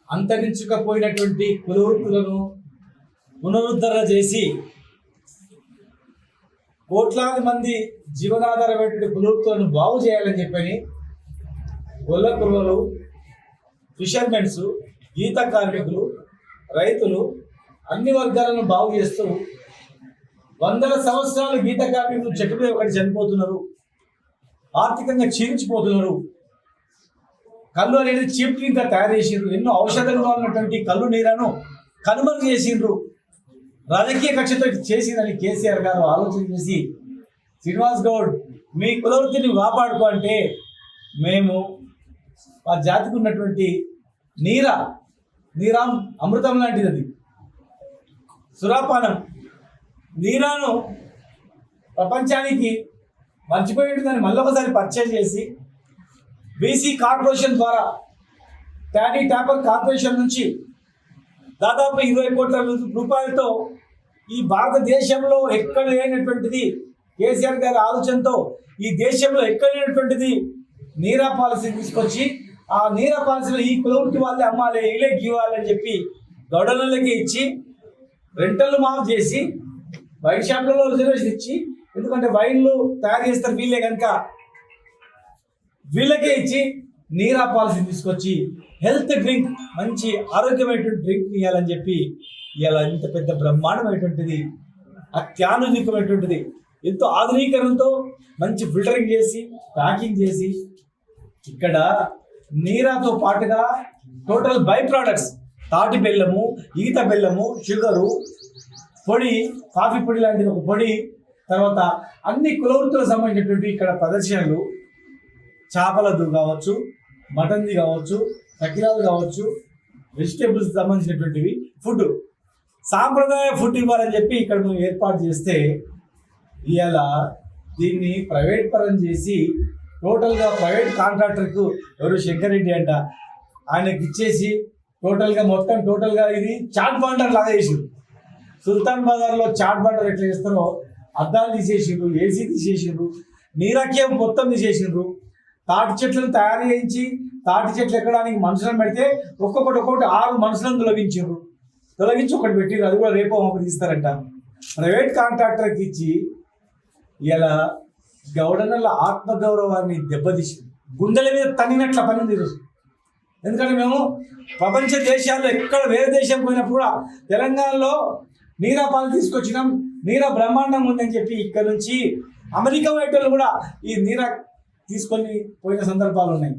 అంతరించుకపోయినటువంటి కులవృత్తులను పునరుద్ధరణ చేసి కోట్లాది మంది జీవనాధారమైనటువంటి కులవృత్తులను బాగు చేయాలని చెప్పని గొల్ల కురువలు, ఫిషర్మెన్స్, గీత కార్మికులు, రైతులు అన్ని వర్గాలను బాగు చేస్తూ వందల సంవత్సరాలు గీత కార్మికులు చెట్టు మీద ఒకటి చనిపోతున్నారు, ఆర్థికంగా క్షీణించిపోతున్నారు. కళ్ళు అనేది చీప్ డ్రింక్గా తయారు చేసిండ్రు. ఎన్నో ఔషధంగా ఉన్నటువంటి కళ్ళు నీళ్లను కనుమరుగు చేసిండ్రు. రాజకీయ కక్షతో చేసిందని కేసీఆర్ గారు ఆలోచన చేసి, శ్రీనివాస్ గౌడ్ మీ కులవృత్తిని కాపాడుకో అంటే మేము ఆ జాతికి ఉన్నటువంటి నీరాం అమృతం లాంటిది, అది సురాపానం. నీరాను ప్రపంచానికి మర్చిపోయేట్టుదని మళ్ళొకసారి పర్చేజ్ చేసి బీసీ కార్పొరేషన్ ద్వారా ట్యాడీ ట్యాపర్ కార్పొరేషన్ నుంచి దాదాపు 20 కోట్ల రూపాయలతో ఈ భారతదేశంలో ఎక్కడ లేనటువంటిది, కేసీఆర్ గారి ఆలోచనతో ఈ దేశంలో ఎక్కడ లేనటువంటిది నీరా పాలసీ తీసుకొచ్చి ఆ నీరా పాలసీలో ఈ కులవృత్తి వాళ్ళే అమ్మాలి, వీళ్ళే గీవాలి అని చెప్పి గౌడలకి ఇచ్చి రెంటల్ మాఫ్ చేసి వైన్ షాప్లలో రిజర్వేషన్ ఇచ్చి, ఎందుకంటే వైన్లు తయారు చేస్తారు వీళ్ళే కనుక వీళ్ళకే ఇచ్చి నీరా పాలసీ తీసుకొచ్చి హెల్త్ డ్రింక్, మంచి ఆరోగ్యమైనటువంటి డ్రింక్ ఇవ్వాలని చెప్పి ఇలా ఇంత పెద్ద బ్రహ్మాండమైనటువంటిది, అత్యాధునికమైనటువంటిది, ఎంతో ఆధునీకరణతో మంచి ఫిల్టరింగ్ చేసి ప్యాకింగ్ చేసి ఇక్కడ నీరాతో పాటుగా టోటల్ బై ప్రోడక్ట్స్ తాటి బెల్లము, ఈత బెల్లము, షుగరు, పొడి, కాఫీ పొడి లాంటిది ఒక పొడి, తర్వాత అన్ని కులవృత్తులకు సంబంధించినటువంటి ఇక్కడ ప్రదర్శనలు, చేపలది కావచ్చు, మటన్ది కావచ్చు, సకిలాలు కావచ్చు, వెజిటేబుల్స్ సంబంధించినటువంటివి, ఫుడ్, సాంప్రదాయ ఫుడ్ ఇవ్వాలని చెప్పి ఇక్కడ మేము ఏర్పాటు చేస్తే ఇవాళ దీన్ని ప్రైవేట్ పరం చేసి టోటల్గా ప్రైవేట్ కాంట్రాక్టర్కు ఎవరు శంకర్ రెడ్డి అంట ఆయనకి ఇచ్చేసి టోటల్గా ఇది చాట్ బాండర్ లాగా చేసిండ్రు. సుల్తాన్ బజార్లో చాట్ బాండర్ ఎట్లా చేస్తారో అద్దాలు తీసేసిండ్రు, ఏసీ తీసేసిండ్రు, నీరాక్యం మొత్తం తీసేసిండ్రు. తాటి చెట్లను తయారు చేయించి తాటి చెట్లు ఎక్కడానికి మనుషులను పెడితే ఒక్కొక్కటి 6 మనుషులను తొలగించి ఒకటి పెట్టిరు. అది కూడా రేపు ఒకటి తీస్తారంట. ప్రైవేట్ కాంట్రాక్టర్కి ఇచ్చి ఇలా గౌడనల ఆత్మగౌరవాన్ని దెబ్బతీసి గుండెల మీద తన్నినట్ల పని ఉంది ఈరోజు. ఎందుకంటే మేము ప్రపంచ దేశాల్లో ఎక్కడ వేరే దేశం పోయినప్పుడు కూడా తెలంగాణలో నీరా పాలు తీసుకొచ్చినాం, నీరా బ్రహ్మాండం ఉందని చెప్పి ఇక్కడ నుంచి అమెరికా వైటర్లు కూడా ఈ నీరా తీసుకొని పోయిన సందర్భాలు ఉన్నాయి.